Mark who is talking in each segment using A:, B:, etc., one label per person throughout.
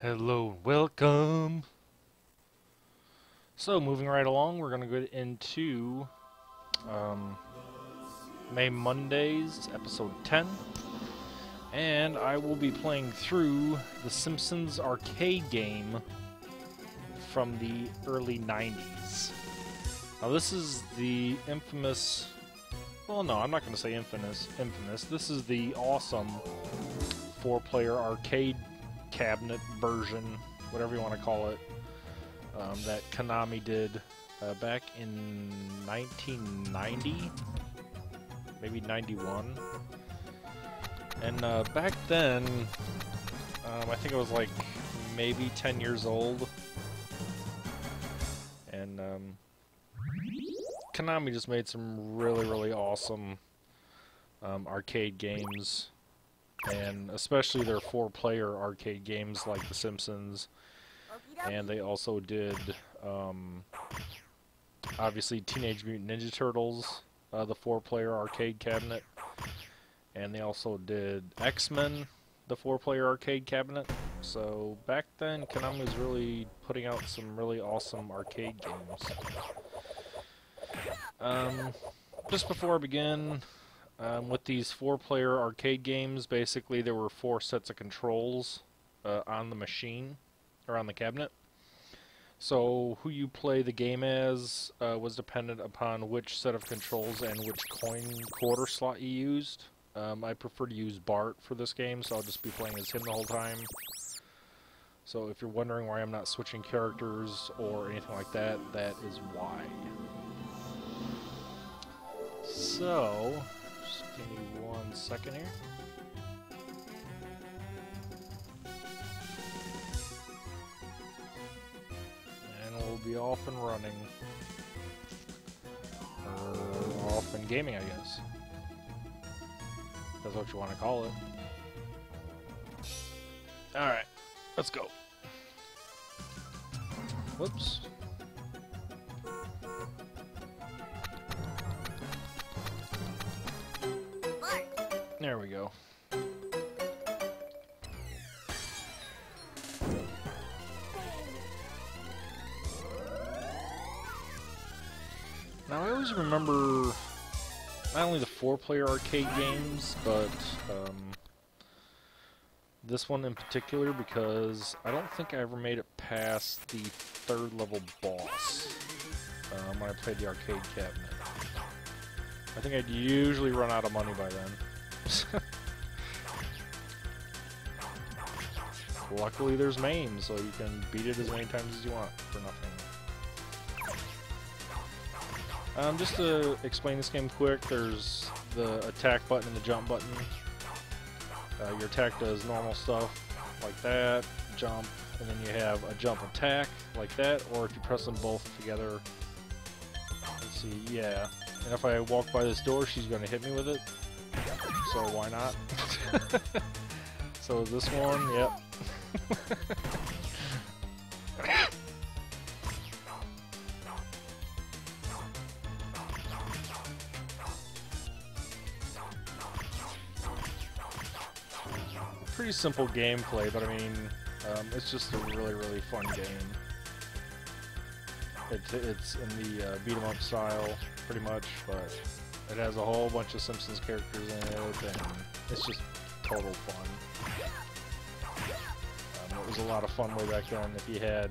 A: Hello, welcome. So, moving right along, we're going to go into MAME Mondays, episode 10. And I will be playing through the Simpsons arcade game from the early 90s. Now, this is the infamous... Well, no, I'm not going to say infamous. This is the awesome 4-player arcade cabinet version, whatever you want to call it, that Konami did back in 1990, maybe 91. And back then, I think I was like maybe 10 years old, and Konami just made some really awesome arcade games. And especially their 4-player arcade games like The Simpsons. And they also did, obviously, Teenage Mutant Ninja Turtles, the 4-player arcade cabinet. And they also did X-Men, the 4-player arcade cabinet. So back then, Konami was really putting out some really awesome arcade games. Just before I begin... with these 4-player arcade games, basically there were 4 sets of controls on the machine, or on the cabinet. So who you play the game as was dependent upon which set of controls and which quarter slot you used. I prefer to use Bart for this game, so I'll just be playing as him the whole time. So if you're wondering why I'm not switching characters or anything like that, that is why. So... give me 1 second here. And we'll be off and running. Or off and gaming, I guess. That's what you want to call it. Alright, let's go. Whoops. There we go. Now I always remember not only the 4-player arcade games, but this one in particular because I don't think I ever made it past the 3rd level boss when I played the arcade cabinet. I think I'd usually run out of money by then. Luckily there's MAME, so you can beat it as many times as you want for nothing. Just to explain this game quick, there's the attack button and the jump button. Your attack does normal stuff like that, jump, and then you have a jump attack like that, or if you press them both together, let's see, yeah. And if I walk by this door, she's going to hit me with it. So why not? So this one, yep. Pretty simple gameplay, but I mean, it's just a really fun game. It's in the beat 'em up style, pretty much, but it has a whole bunch of Simpsons characters in it, and it's just total fun. It was a lot of fun way back then if you had...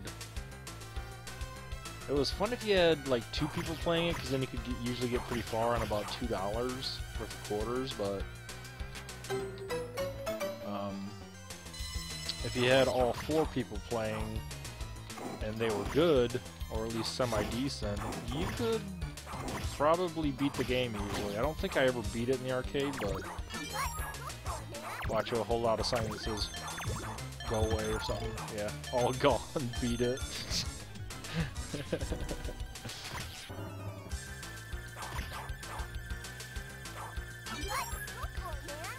A: It was fun if you had, like, 2 people playing it, because then you could usually get pretty far on about $2 worth of quarters, but... if you had all 4 people playing, and they were good, or at least semi-decent, you could probably beat the game usually. I don't think I ever beat it in the arcade, but watch a whole lot of sign that says go away or something. Yeah, all gone, beat it.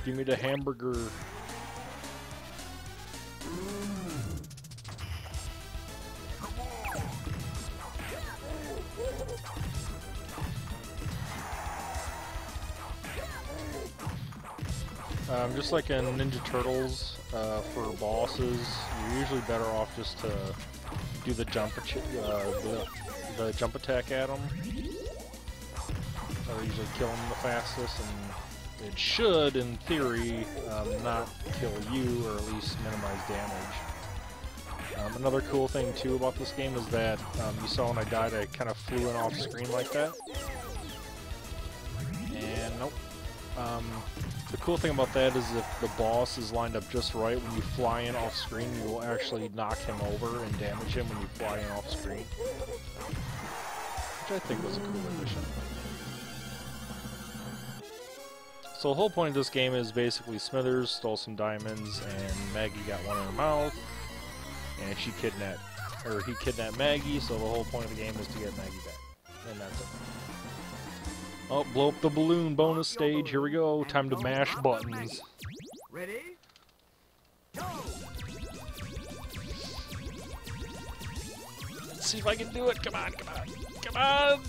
A: Give me the hamburger. Just like in Ninja Turtles, for bosses, you're usually better off just to do the the jump attack at them. That'll usually kill them the fastest, and it should, in theory, not kill you, or at least minimize damage. Another cool thing too about this game is that you saw when I died, I kind of flew in off screen like that. And nope. The cool thing about that is if the boss is lined up just right, when you fly in off screen, you will actually knock him over and damage him when you fly in off screen. Which I think was a cool addition. So the whole point of this game is basically Smithers stole some diamonds and Maggie got one in her mouth. And he kidnapped Maggie, so the whole point of the game is to get Maggie back. And that's it. Oh, blow up the balloon bonus stage. Here we go. Time to mash buttons.
B: Ready? Go!
A: Let's see if I can do it. Come on, come on. Come on!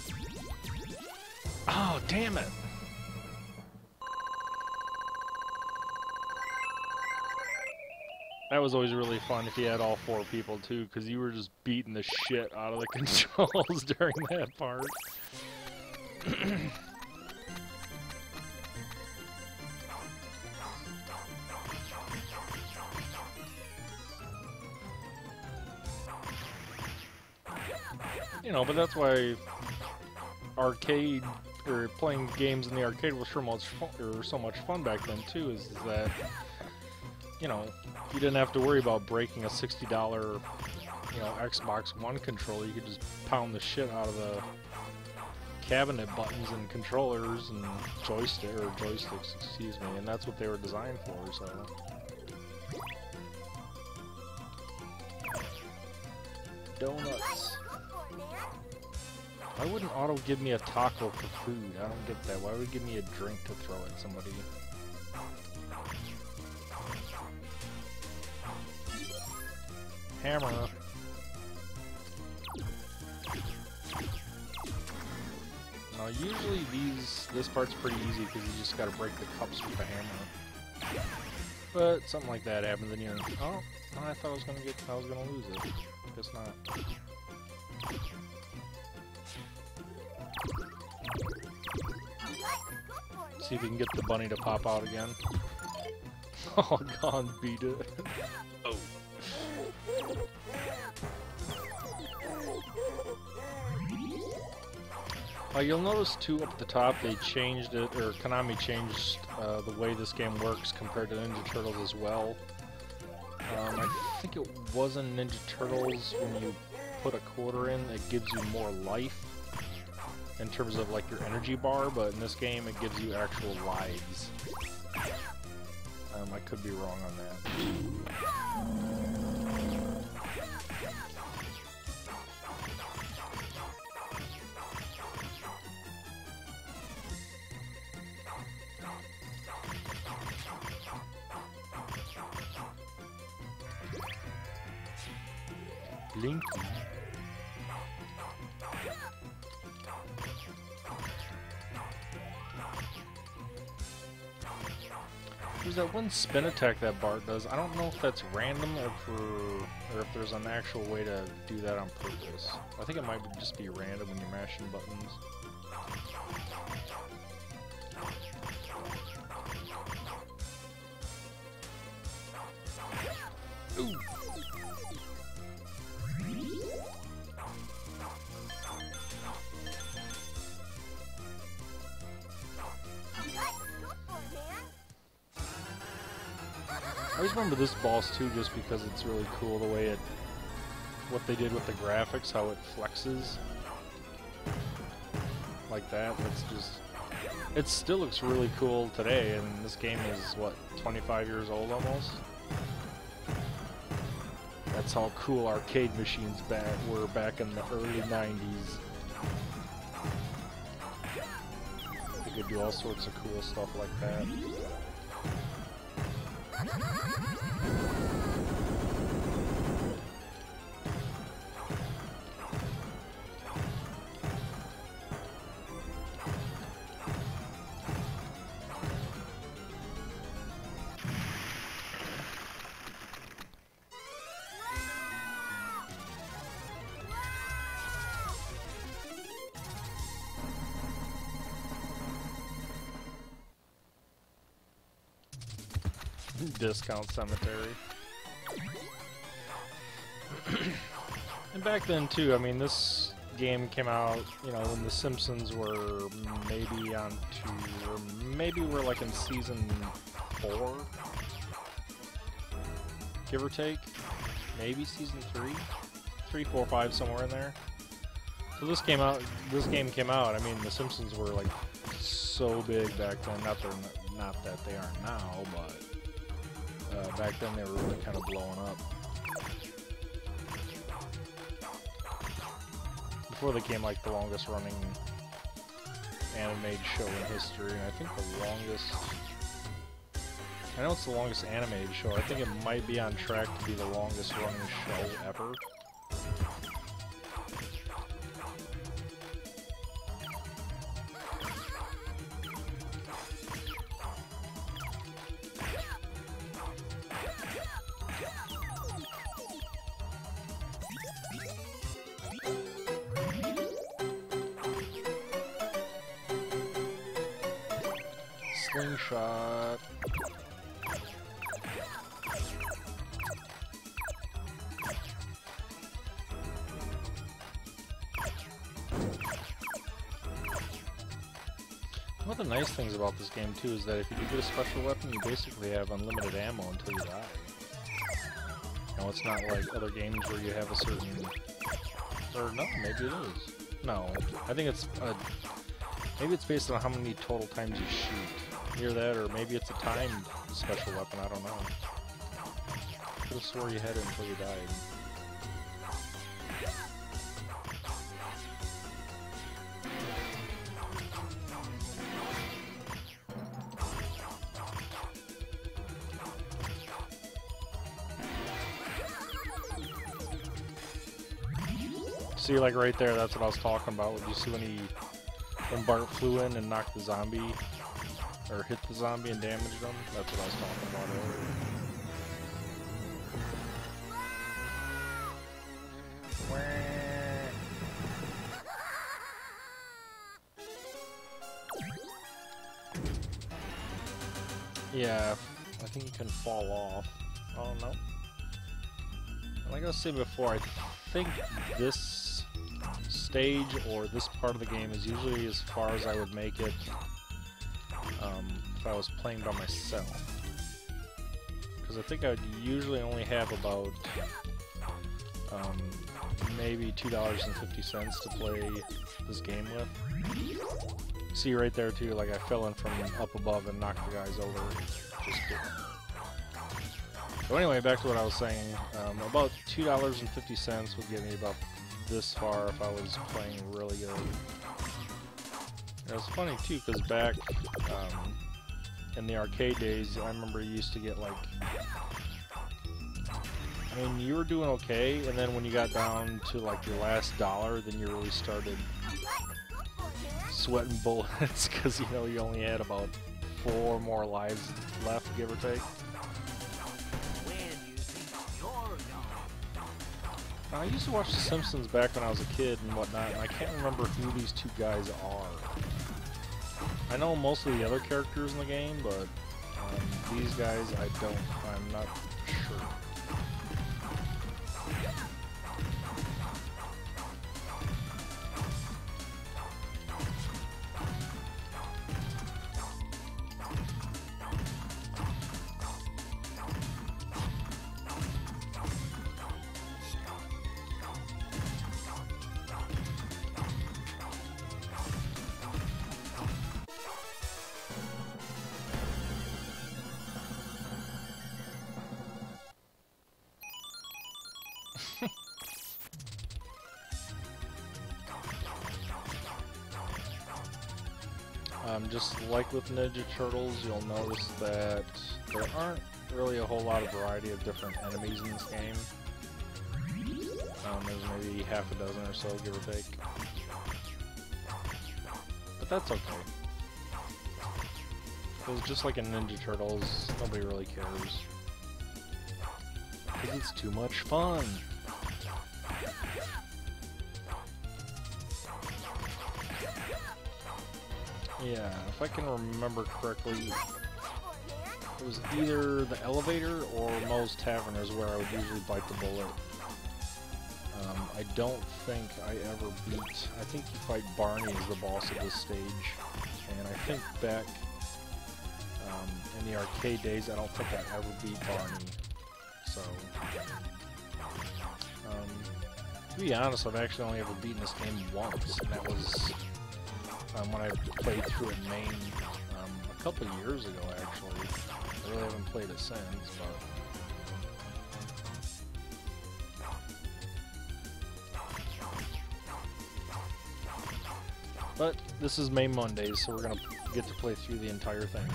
A: Oh, damn it. That was always really fun if you had all 4 people too, because you were just beating the shit out of the controls during that part. You know, but that's why arcade, or playing games in the arcade was so much fun back then too, is that, you know, you didn't have to worry about breaking a $60, you know, Xbox One controller. You could just pound the shit out of the cabinet buttons and controllers and joysticks, excuse me, and that's what they were designed for, so. Donuts. Why wouldn't auto give me a taco for food? I don't get that. Why would it give me a drink to throw at somebody? Hammer. Now usually this part's pretty easy because you just gotta break the cups with the hammer. But something like that happens and you're, oh, I thought I was gonna lose it. Guess not. See if you can get the bunny to pop out again. Oh, God, beat it. Oh. You'll notice too up at the top they changed it, or Konami changed the way this game works compared to Ninja Turtles as well. I think it was in Ninja Turtles when you put a quarter in, it gives you more life in terms of like your energy bar, but in this game it gives you actual lives. I could be wrong on that. Blinky. There's that one spin attack that Bart does. I don't know if that's random or if there's an actual way to do that on purpose. I think it might just be random when you're mashing buttons. Ooh. I always remember this boss too, just because it's really cool the way what they did with the graphics, how it flexes like that. That's just, it still looks really cool today, and this game is what, 25 years old almost. That's how cool arcade machines were back in the early 90s. You could do all sorts of cool stuff like that. Discount cemetery. And back then too, I mean, this game came out, you know, when the Simpsons were maybe on 2, or maybe we're like in season 4, give or take. Maybe season 3, 3, 4, 5, somewhere in there. So this game came out. I mean, the Simpsons were like so big back then. Not that they aren't now, but back then they were really kind of blowing up. Before they became like the longest running animated show in history, and I think the longest, I know it's the longest animated show, I think it might be on track to be the longest running show ever. Slingshot. One of the nice things about this game too is that if you do get a special weapon, you basically have unlimited ammo until you die. You know, it's not like other games where you have a certain... Or no, maybe it is. No, I think it's maybe it's based on how many total times you shoot. Either that, or maybe it's a timed special weapon, I don't know. I could have swore you had it until you died. See, like right there, that's what I was talking about. Did you see when Bart flew in and knocked the zombie, or hit the zombie and damaged him? That's what I was talking about earlier. Yeah, I think you can fall off. Oh no. Like I was saying before, I think this stage or this part of the game is usually as far as I would make it if I was playing by myself. Because I think I would usually only have about maybe $2.50 to play this game with. See right there too, like I fell in from up above and knocked the guys over. Just kidding. So anyway, back to what I was saying. About $2.50 would get me about this far if I was playing really good. And it was funny too, because back in the arcade days, I remember you used to get like, I mean, you were doing okay, and then when you got down to like your last dollar, then you really started sweating bullets, because you know you only had about 4 more lives left, give or take. I used to watch The Simpsons back when I was a kid and whatnot, and I can't remember who these two guys are. I know most of the other characters in the game, but these guys I'm not sure. Just like with Ninja Turtles, you'll notice that there aren't really a whole lot of variety of different enemies in this game. There's maybe half a dozen or so, give or take. But that's okay. Because just like in Ninja Turtles, nobody really cares. Because it's too much fun. Yeah, if I can remember correctly, it was either the elevator or Moe's Tavern is where I would usually bite the bullet. I don't think I ever beat... I think you fight Barney as the boss of this stage. And I think back in the arcade days, I don't think I ever beat Barney. So... to be honest, I've actually only ever beaten this game once, and that was when I played through it in MAME a couple years ago, actually. I really haven't played it since, but this is MAME Mondays, so we're gonna get to play through the entire thing,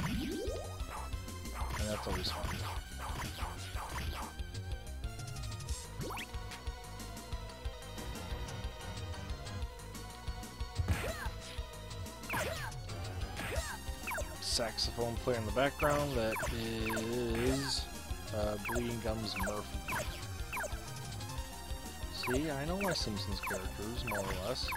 A: and that's always fun. Saxophone player in the background, that is Bleeding Gums Murphy. See, I know my Simpsons characters, more or less.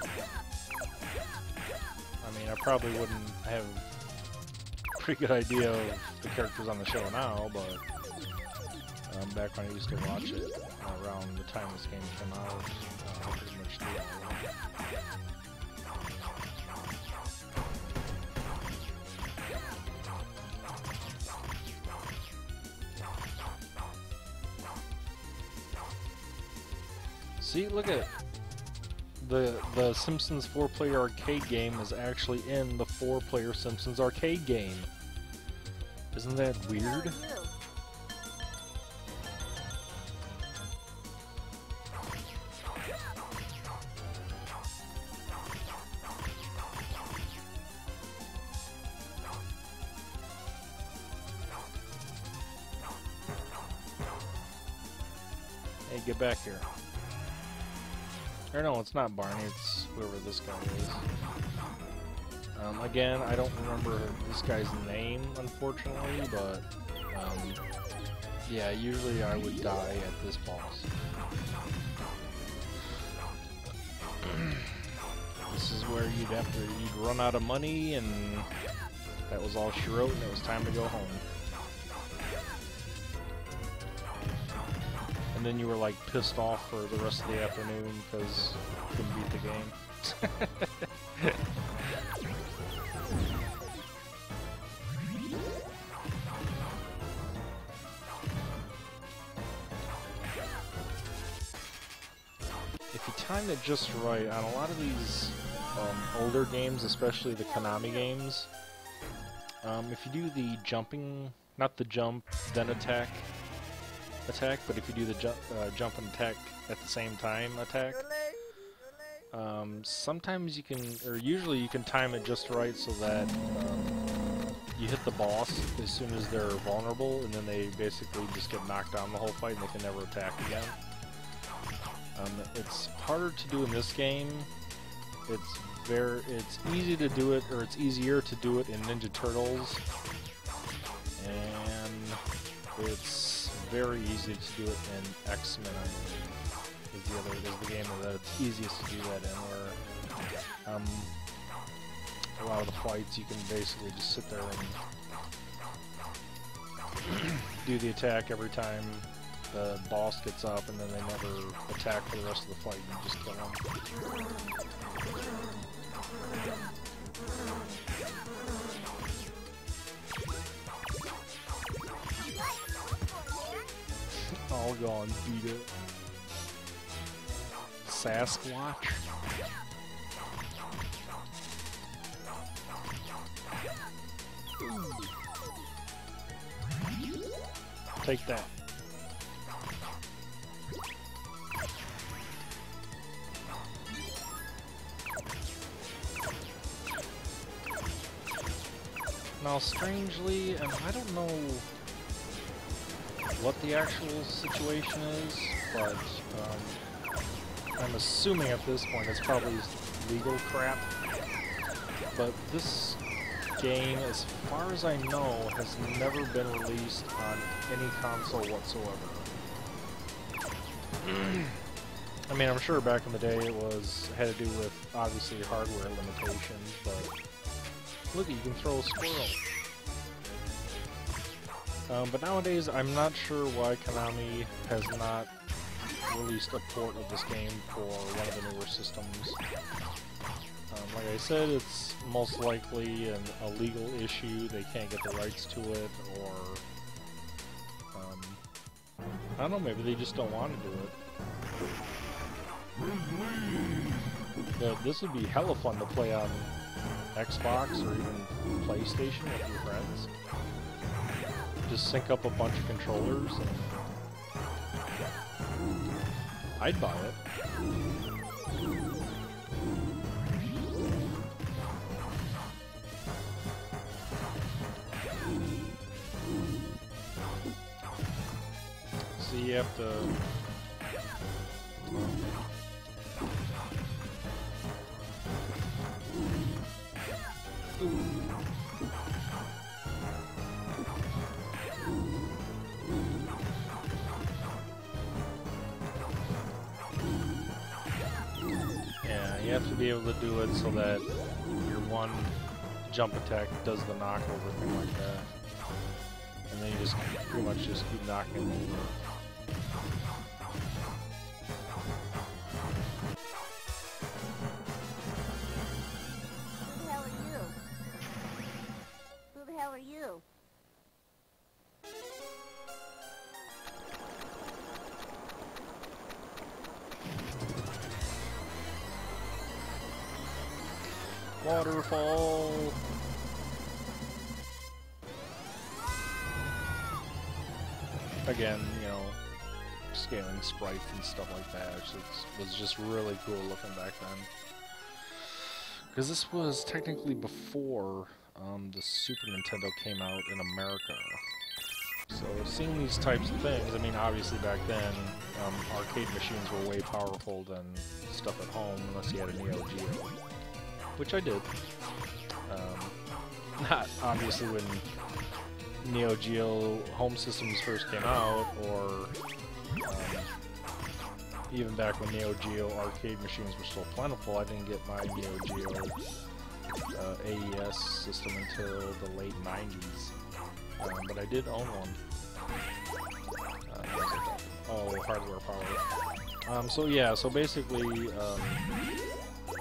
A: I mean, I probably wouldn't have a pretty good idea of the characters on the show now, but back when I used to watch it around the time this game came out, I pretty much knew all of it. See, look at the Simpsons 4-player arcade game is actually in the 4-player Simpsons arcade game. Isn't that weird? Hey, get back here. Or no, it's not Barney, it's whoever this guy is. Again, I don't remember this guy's name, unfortunately, but yeah, usually I would die at this boss. This is where you'd run out of money, and that was all she wrote, and it was time to go home. And then you were like pissed off for the rest of the afternoon because you couldn't beat the game. If you time it just right, on a lot of these older games, especially the Konami games, if you do the jumping, not the jump, then attack, but if you do the jump and attack at the same time attack, sometimes you can, or usually you can time it just right so that you hit the boss as soon as they're vulnerable, and then they basically just get knocked down the whole fight and they can never attack again. It's harder to do in this game. It's easy to do it, or it's easier to do it in Ninja Turtles, and it's very easy to do it in X-Men, is the game that it's easiest to do that in, where a lot of the fights you can basically just sit there and do the attack every time the boss gets up, and then they never attack for the rest of the fight, and you just kill them. All gone, beat it. Sasquatch? Take that. Now, strangely, and I don't know what the actual situation is, but I'm assuming at this point it's probably legal crap. But this game, as far as I know, has never been released on any console whatsoever. I mean, I'm sure back in the day it had to do with, obviously, hardware limitations, but look, you can throw a squirrel. But nowadays, I'm not sure why Konami has not released a port of this game for one of the newer systems. Like I said, it's most likely a legal issue. They can't get the rights to it, or I don't know, maybe they just don't want to do it. But this would be hella fun to play on Xbox or even PlayStation with your friends. Just sync up a bunch of controllers and I'd buy it. So you have to... You have to be able to do it so that your one jump attack does the knockover thing like that. And then you just pretty much just keep knocking them over.
C: Who the hell are you? Who the hell are you?
A: Waterfall! Again, you know, scaling sprites and stuff like that. It was just really cool looking back then. Because this was technically before the Super Nintendo came out in America. So seeing these types of things, I mean, obviously back then, arcade machines were way powerful than stuff at home, unless you had a Neo Geo. Which I did. Not obviously when Neo Geo home systems first came out, or even back when Neo Geo arcade machines were still plentiful. I didn't get my Neo Geo AES system until the late 90s. But I did own one. Oh, hardware power. So yeah, so basically,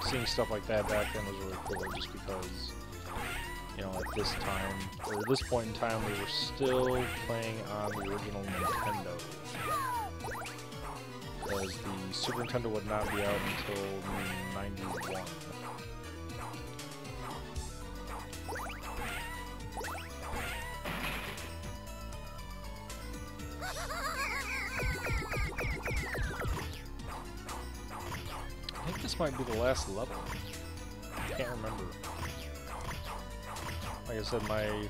A: seeing stuff like that back then was really cool, just because, you know, at this time, or at this point in time, we were still playing on the original Nintendo. Because the Super Nintendo would not be out until 91. I think this might be the last level. I can't remember. Like I said, my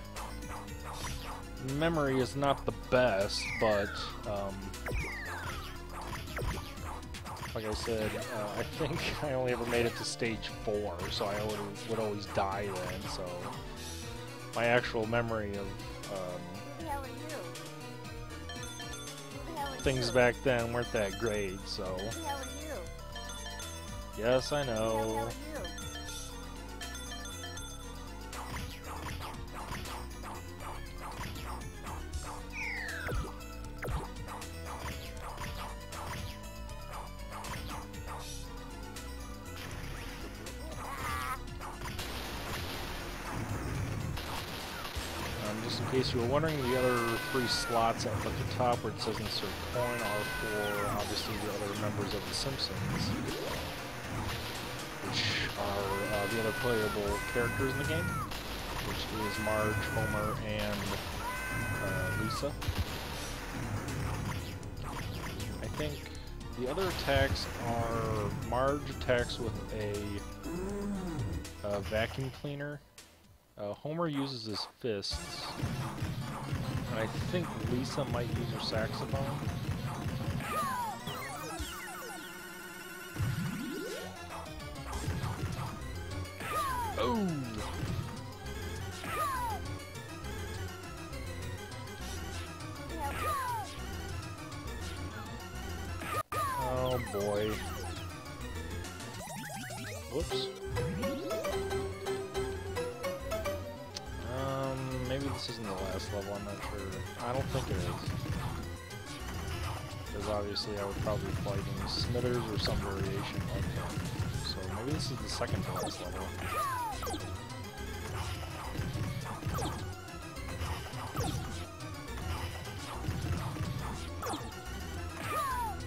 A: memory is not the best, but like I said, I think I only ever made it to stage 4, so I would always die then, so my actual memory of
C: Who the hell are you? Who the hell are
A: things
C: you?
A: back then weren't that great, so
C: Who the hell are you?
A: yes, I
C: Who the hell
A: know.
C: are you?
A: Just in case you were wondering, the other 3 slots up at the top where it says insert coin are for, obviously, the other members of the Simpsons, which are the other playable characters in the game, which is Marge, Homer, and Lisa. I think the other attacks are Marge attacks with a vacuum cleaner. Homer uses his fists, and I think Lisa might use her saxophone. Oh! Oh boy. Whoops. Maybe maybe this isn't the last level, I'm not sure. I don't think it is. Because obviously I would probably be fighting Smithers or some variation like that. So maybe this is the second to last level.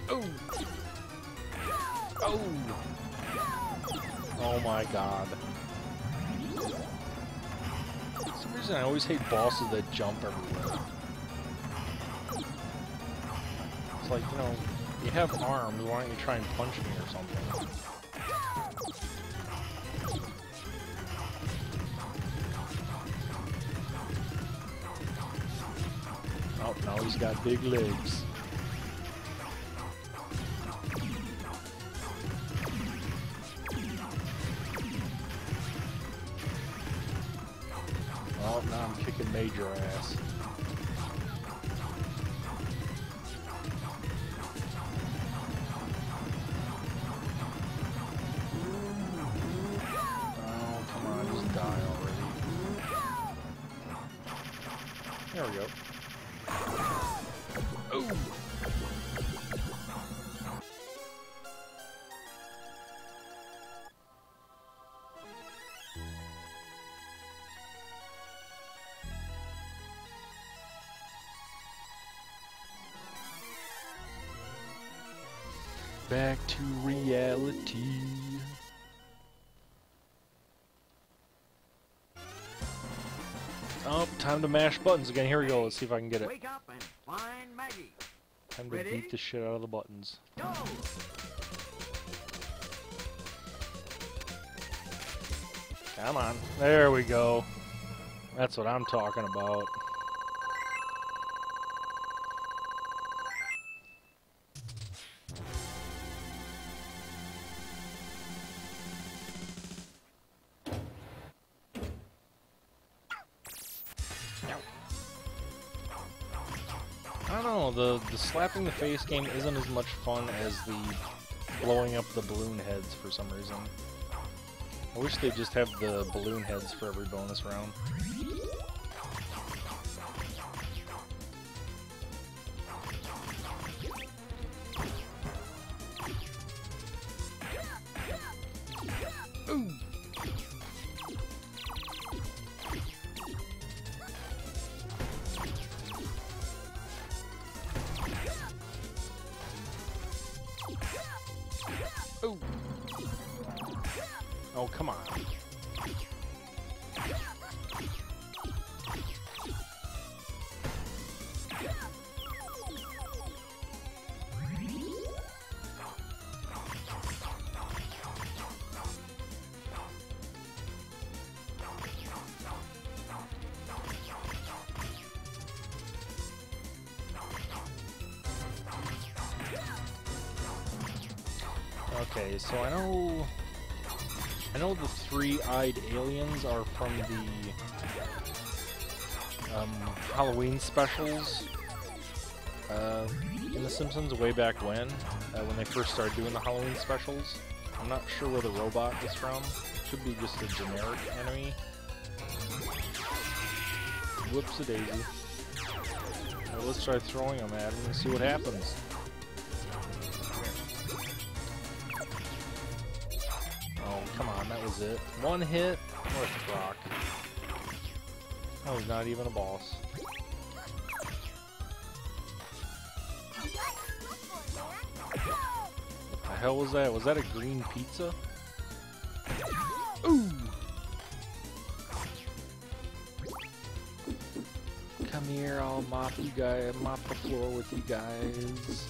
A: Oh! Oh! Oh my god. For some reason I always hate bosses that jump everywhere. It's like, you know, you have arms, why don't you try and punch me or something? Oh, now he's got big legs. Oh, now I'm kicking major ass. Oh, come on, just die already. There we go. Oh! Back to reality. Oh, time to mash buttons again. Here we go. Let's see if I can get it.
B: Wake up and find Maggie.
A: Time to
B: Ready?
A: beat the shit out of the buttons.
B: Go!
A: Come on. There we go. That's what I'm talking about. I don't know, the slapping the face game isn't as much fun as the blowing up the balloon heads for some reason. I wish they'd just have the balloon heads for every bonus round. Ooh! Ooh! Oh, come on. Okay, so I know the three-eyed aliens are from the Halloween specials in The Simpsons way back when they first started doing the Halloween specials. I'm not sure where the robot is from. Could be just a generic enemy. Whoops-a-daisy. Well, let's try throwing them at him and see what happens. Oh, come on, that was it. One hit? What a rock. Oh, he's not even a boss. What the hell was that? Was that a green pizza? Ooh! Come here, I'll mop you guys, mop the floor with you guys.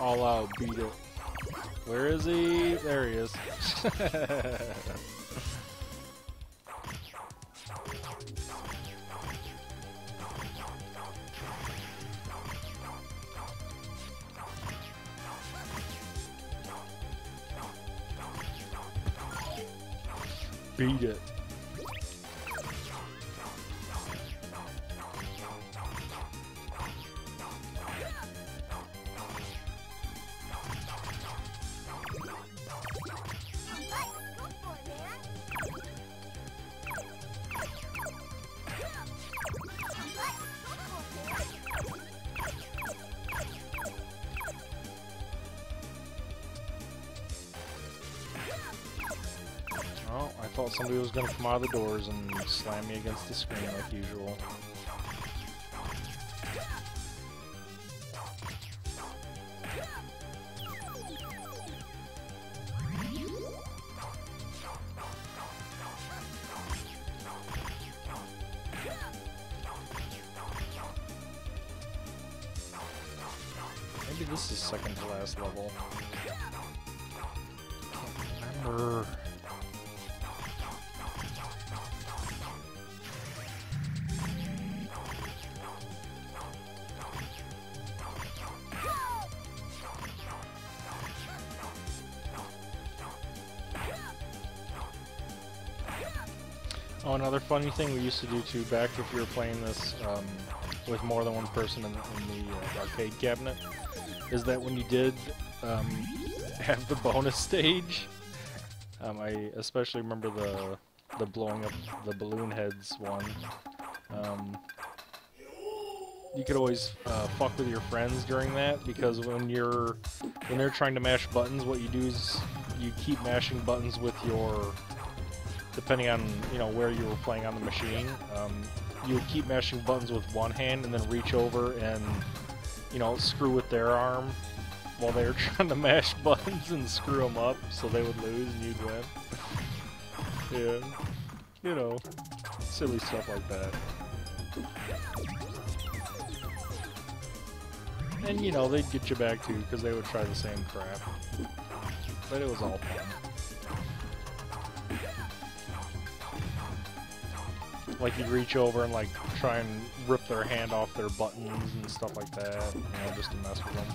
A: All out, beat it. Where is he? There he is. Beat it. thought somebody was gonna come out of the doors and slam me against the screen like usual. Maybe this is second to last level. Can't remember. Oh, another funny thing we used to do too, back if you were playing this with more than one person in the arcade cabinet, is that when you did have the bonus stage, I especially remember the blowing up the balloon heads one. You could always fuck with your friends during that, because when they're trying to mash buttons, what you do is you keep mashing buttons with your, depending on where you were playing on the machine, you would keep mashing buttons with one hand and then reach over and screw with their arm while they were trying to mash buttons and screw them up, so they would lose and you'd win. Yeah, silly stuff like that. And they'd get you back too, because they would try the same crap. But it was all fun. Like you'd reach over and like try and rip their hand off their buttons and stuff like that, just to mess with them.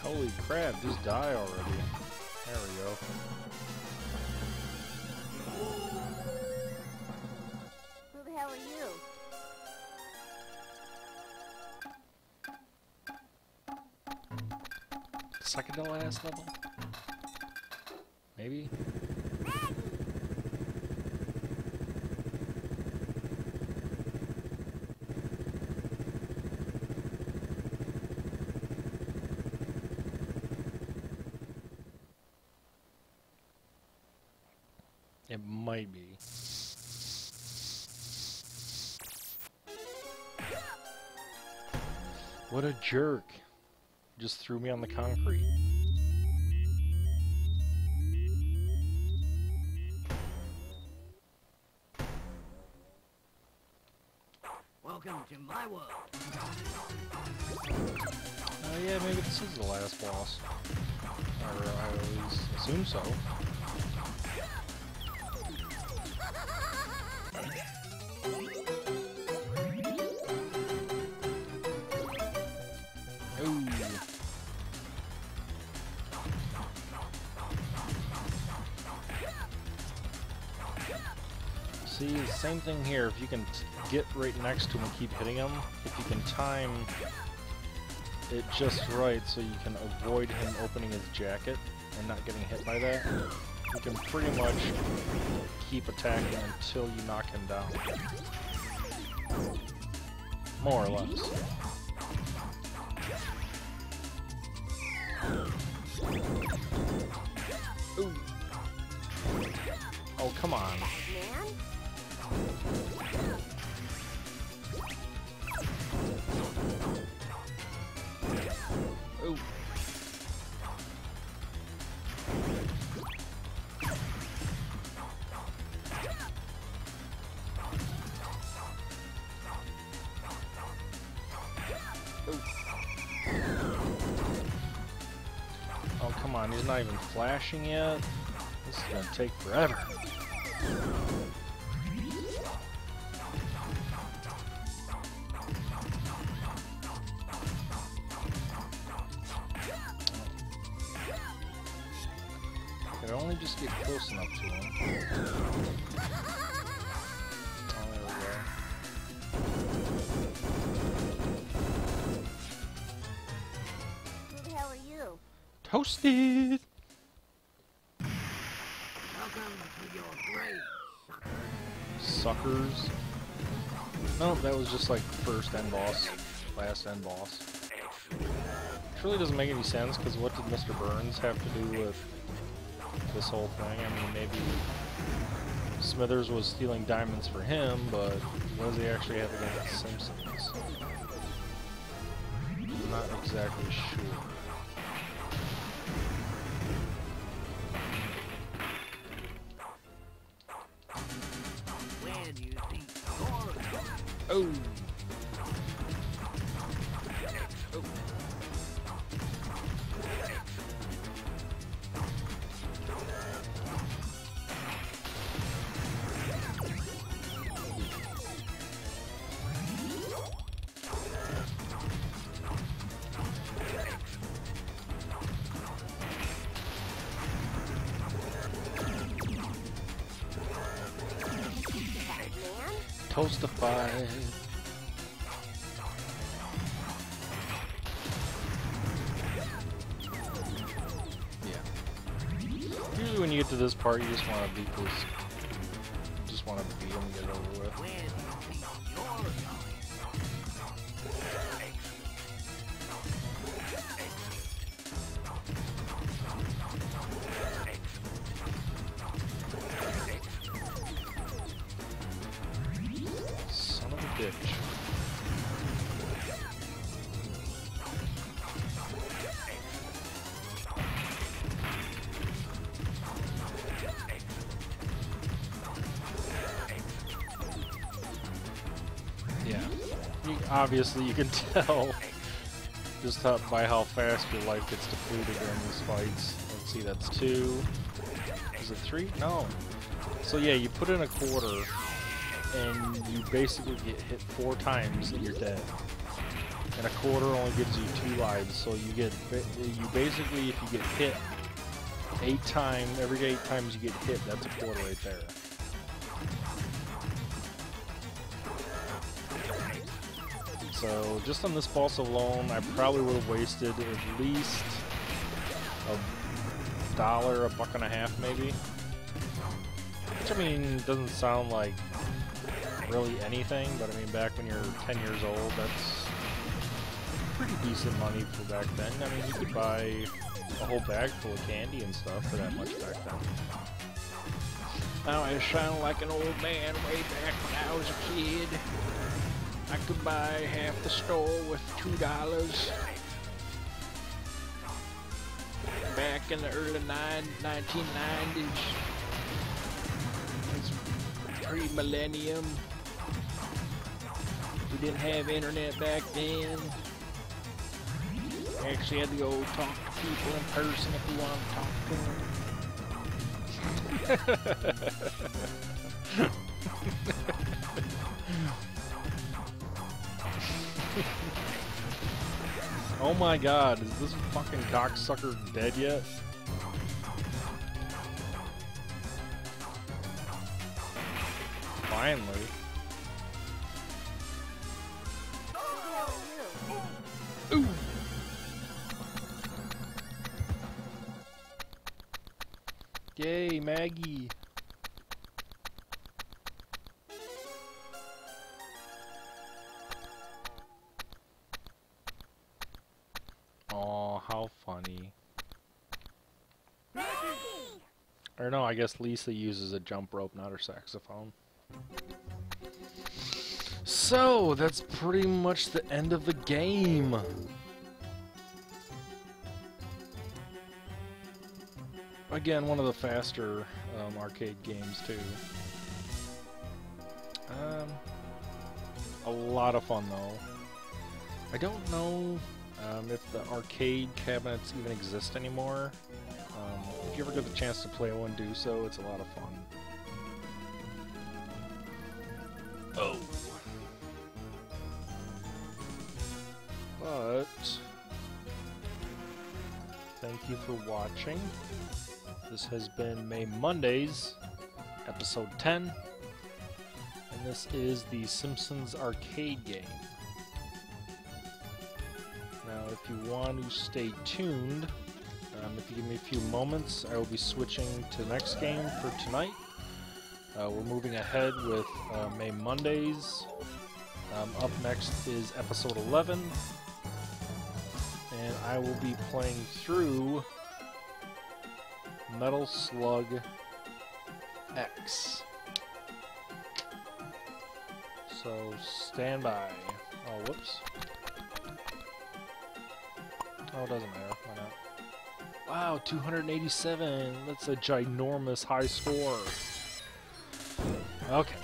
A: Holy crap, just die already. There we go.
C: Who the hell are you?
A: Second to last level? Maybe? It might be. What a jerk. Just threw me on the concrete.
B: Welcome to my world.
A: Oh yeah, maybe this is the last boss. Or I at least assume so. See, same thing here. If you can get right next to him and keep hitting him, if you can time it just right so you can avoid him opening his jacket and not getting hit by that, you can pretty much keep attacking until you knock him down. More or less. Ooh. Oh, come on.
C: Man?
A: Ooh. Oh, come on, he's not even flashing yet. This is gonna take forever. I could only just get close enough to him. Toasted!
B: Welcome to your grave,
A: Suckers. Nope, that was just like first end boss, last end boss. Which really doesn't make any sense, because what did Mr. Burns have to do with this whole thing? I mean, maybe Smithers was stealing diamonds for him, but what does he actually have against the Simpsons? I'm not exactly sure.
B: when you see Dora.
A: Oh! Toastified. Yeah. Usually when you get to this part, you just want to beat this. Just want to beat him and get it over with.
B: When you see your
A: Son of a bitch. Yeah. Obviously, you can tell just by how fast your life gets depleted during these fights. Let's see, that's 2. Is it 3? No. So yeah, you put in a quarter, and you basically get hit 4 times and you're dead. And a quarter only gives you 2 lives, so you basically, if you get hit 8 times, every 8 times you get hit, that's a quarter right there. So just on this boss alone, I probably would have wasted at least $1, $1.50 maybe. Which, I mean, doesn't sound like really anything, but I mean, back when you're 10 years old, that's pretty decent money for back then. I mean, you could buy a whole bag full of candy and stuff for that much back then. Now I sound like an old man way back when I was a kid. I could buy half the store with $2. Back in the early 1990s. It's pre-millennium. We didn't have internet back then. We actually had to go talk to people in person if we wanted to talk to them. Oh my god, is this fucking cocksucker dead yet? Finally. Ooh! Yay, Maggie! Aw, how funny. Or no, I guess Lisa uses a jump rope, not her saxophone. So, that's pretty much the end of the game. Again, one of the faster arcade games, too. A lot of fun, though. I don't know if the arcade cabinets even exist anymore. If you ever get the chance to play one, do so. It's a lot of fun. Oh. But thank you for watching. This has been MAME Mondays, episode 10. And this is the Simpsons arcade game. Now, if you want to stay tuned, If you give me a few moments, I will be switching to the next game for tonight. We're moving ahead with MAME Mondays. Up next is episode 11. And I will be playing through Metal Slug X. So stand by. Oh, whoops. Oh, it doesn't matter. Why not? Wow, 287. That's a ginormous high score. Okay.